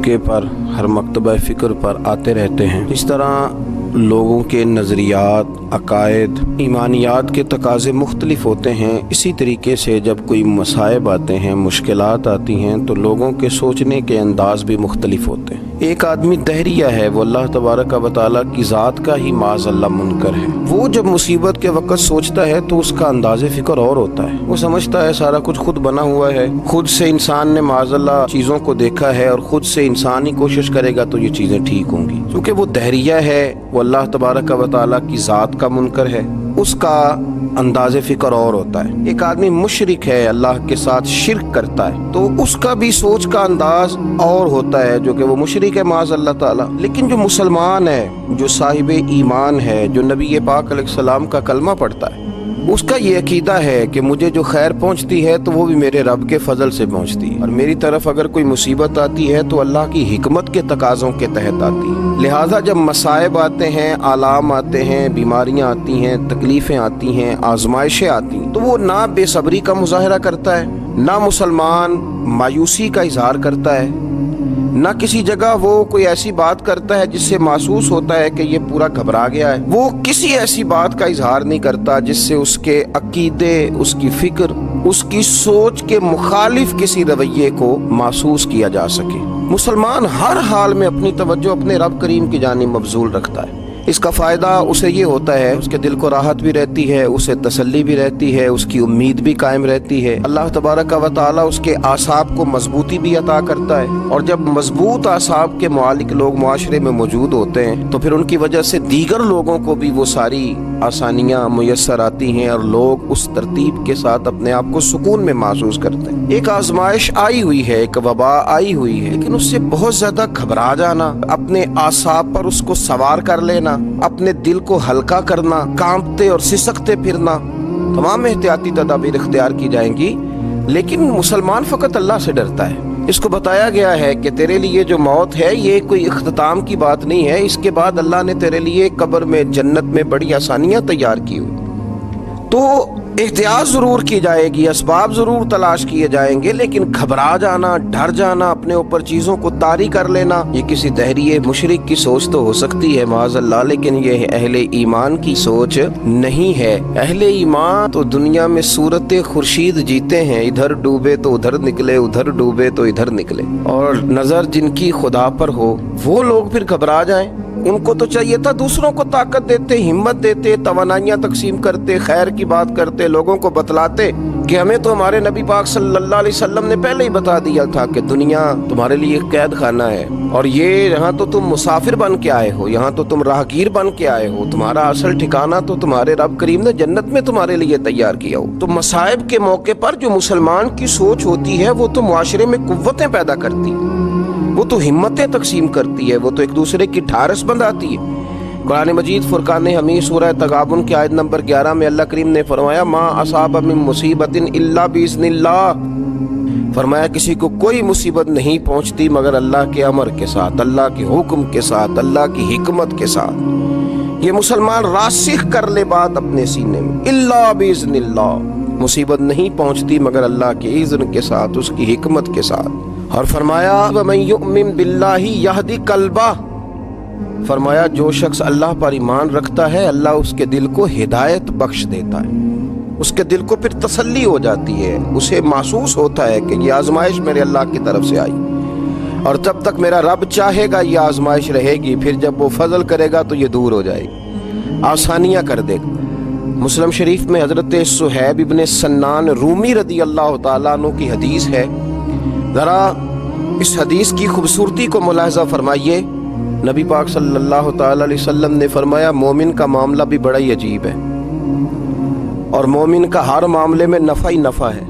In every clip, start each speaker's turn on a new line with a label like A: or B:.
A: के पर हर मकतबा फ़िक्र पर आते रहते हैं। इस तरह लोगों के नज़रियात, अकायद, ईमानियात के तकाज़े मुख्तलिफ होते हैं। इसी तरीके से जब कोई मसाइब आते हैं, मुश्किलात आती हैं, तो लोगों के सोचने के अंदाज़ भी मुख्तलिफ होते हैं। एक आदमी दहरिया है, वो अल्लाह तबारक व तआला की ज़ात का ही माज़अल्लाह मुनकर है। वो जब मुसीबत के वक़्त सोचता है तो उसका अंदाज़े फ़िक्र और होता है। वो समझता है सारा कुछ खुद बना हुआ है, खुद से इंसान ने माज़अल्लाह चीज़ों को देखा है और ख़ुद से इंसान ही कोशिश करेगा तो ये चीज़ें ठीक होंगी। क्योंकि वो दहरिया है, वो अल्लाह तबारक व तआला की ज़ात का मुनकर है, उसका अंदाज़े फ़िक्र और होता है। एक आदमी मुशरिक है, अल्लाह के साथ शिर्क करता है, तो उसका भी सोच का अंदाज और होता है, जो कि वो मुशरिक है माज़ अल्लाह ताला। लेकिन जो मुसलमान है, जो साहिब ईमान है, जो नबी पाक अलैहिस्सलाम का कलमा पढ़ता है, उसका ये अकीदा है कि मुझे जो खैर पहुंचती है तो वो भी मेरे रब के फजल से पहुंचती है, और मेरी तरफ अगर कोई मुसीबत आती है तो अल्लाह की हिकमत के तकाज़ों के तहत आती है। लिहाजा जब मसाइब आते हैं, आलाम आते हैं, बीमारियां आती हैं, तकलीफ़ें आती हैं, आजमाइशें आती हैं, तो वो ना बेसब्री का मुजाहरा करता है, ना मुसलमान मायूसी का इजहार करता है, ना किसी जगह वो कोई ऐसी बात करता है जिससे महसूस होता है कि ये पूरा घबरा गया है। वो किसी ऐसी बात का इजहार नहीं करता जिससे उसके अकीदे, उसकी फिक्र, उसकी सोच के मुखालिफ किसी रवैये को महसूस किया जा सके। मुसलमान हर हाल में अपनी तवज्जो अपने रब करीम की जानिब मबजूल रखता है। इसका फ़ायदा उसे ये होता है, उसके दिल को राहत भी रहती है, उसे तसल्ली भी रहती है, उसकी उम्मीद भी कायम रहती है। अल्लाह तबारक व तआला उसके आसाब को मजबूती भी अता करता है, और जब मजबूत आसाब के मालिक लोग मुआशरे में मौजूद होते हैं तो फिर उनकी वजह से दीगर लोगों को भी वो सारी आसानियाँ मुयस्सर आती हैं और लोग उस तरतीब के साथ अपने आप को सुकून में महसूस करते हैं। एक आजमाइश आई हुई है, एक वबा आई हुई है, लेकिन उससे बहुत ज्यादा घबरा जाना, अपने आसाब पर उसको सवार कर लेना, अपने दिल को हल्का करना, कांपते और सिसकते फिरना, तमाम एहतियाती तदाबीर इख्तियार की जाएंगी। लेकिन मुसलमान फकत अल्लाह से डरता है। इसको बताया गया है कि तेरे लिए जो मौत है ये कोई इख्तिताम की बात नहीं है, इसके बाद अल्लाह ने तेरे लिए कब्र में, जन्नत में बड़ी आसानियां तैयार की हुई। तो एहतियात जरूर की जाएगी, असबाब जरूर तलाश किए जाएंगे, लेकिन घबरा जाना, डर जाना, अपने ऊपर चीजों को तारी कर लेना, ये किसी दहरिये मुशरिक की सोच तो हो सकती है माज़अल्लाह, लेकिन ये अहले ईमान की सोच नहीं है। अहले ईमान तो दुनिया में सूरत खुर्शीद जीते हैं, इधर डूबे तो उधर निकले, उधर डूबे तो इधर निकले, और नजर जिनकी खुदा पर हो वो लोग फिर घबरा जाएं। उनको तो चाहिए था दूसरों को ताकत देते, हिम्मत देते, तवानाइयां तकसीम करते, खैर की बात करते, लोगों को बतलाते कि हमें तो हमारे नबी पाक सल्लल्लाहु अलैहि वसल्लम ने पहले ही बता दिया था कि दुनिया तुम्हारे लिए कैद खाना है, और ये यहाँ तो तुम मुसाफिर बन के आए हो, यहाँ तो तुम राहगीर बन के आए हो, तुम्हारा असल ठिकाना तो तुम्हारे रब करीम ने जन्नत में तुम्हारे लिए तैयार किया हो। तो मसाइब के मौके पर जो मुसलमान की सोच होती है वो तो मुआशरे में कुव्वतें पैदा करती है, वो तो हिम्मतें तकसीम करती है, वो तो एक दूसरे की ठारस बंधाती है। कुरान मजीद फुरकान हमीद सूरह तगाबुन की आयत नंबर 11 में अल्लाह करीम ने फरमाया, मा असाब मिन मुसीबतिन इल्ला बिइज़्निल्लाह, फरमाया किसी को कोई मुसीबत नहीं पहुंचती मगर अल्लाह के अमर के साथ, अल्लाह के हुक्म के साथ, अल्लाह की हिकमत के साथ। ये मुसलमान रासिख कर ले बात अपने सीने में, इल्ला बिइज़्निल्लाह, मुसीबत नहीं पहुंचती मगर अल्लाह के इज़्न के साथ, उसकी हिकमत के साथ। और फरमाया वमन युमिन बिल्लाहि यहदी कल्बा, फरमाया जो शख्स अल्लाह पर ईमान रखता है अल्लाह उसके दिल को हिदायत बख्श देता है, उसके दिल को फिर तसल्ली हो जाती है, उसे महसूस होता है कि ये आजमाइश मेरे अल्लाह की तरफ से आई, और जब तक मेरा रब चाहेगा ये आजमाइश रहेगी, फिर जब वो फजल करेगा तो ये दूर हो जाएगी, आसानियाँ कर देगा। मुस्लिम शरीफ में हजरत सुहैब इब्ने सन्नान रूमी रदी अल्लाह तआला अन्हु की हदीस है। ज़रा इस हदीस की खूबसूरती को मुलाहजा फरमाइए। नबी पाक सल्लल्लाहु तआला अलैहि वसल्लम ने फरमाया, मोमिन का मामला भी बड़ा ही अजीब है, और मोमिन का हर मामले में नफ़ा ही नफ़ा है।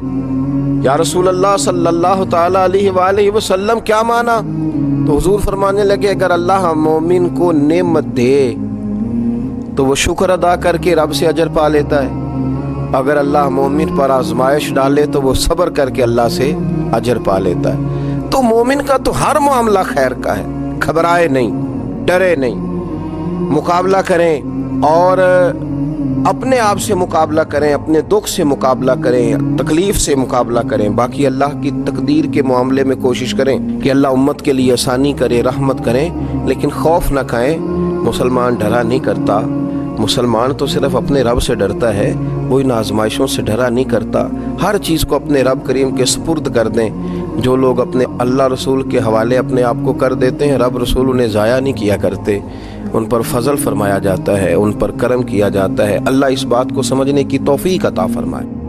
A: या रसूल अल्लाह सल्लल्लाहु तआला अलैहि वसल्लम क्या माना? तो हुजूर फरमाने लगे, अगर अल्लाह मोमिन को नेमत दे तो वो शुक्र अदा करके रब से अजर पा लेता है, अगर अल्लाह मोमिन पर आजमाइश डाले तो वो सब्र करके अल्लाह से अजर पा लेता है। तो मोमिन का तो हर मामला खैर का है, घबराए नहीं, डरे नहीं, मुकाबला करें और اپنے آپ سے مقابلہ کریں، اپنے دکھ سے مقابلہ کریں، تکلیف سے مقابلہ کریں، باقی اللہ کی تقدیر کے معاملے میں کوشش کریں کہ اللہ امت کے لیے آسانی کرے، رحمت کریں، لیکن خوف نہ کھائیں۔ مسلمان ڈرا نہیں کرتا، مسلمان تو صرف اپنے رب سے ڈرتا ہے، وہ ان آزمائشوں سے ڈرا نہیں کرتا۔ ہر چیز کو اپنے رب کریم کے سپرد کر دیں۔ جو لوگ اپنے اللہ رسول کے حوالے اپنے آپ کو کر دیتے ہیں، رب رسول انہیں ضائع نہیں کیا کرتے، ان پر فضل فرمایا جاتا ہے، ان پر کرم کیا جاتا ہے۔ اللہ اس بات کو سمجھنے کی توفیق عطا فرمائے۔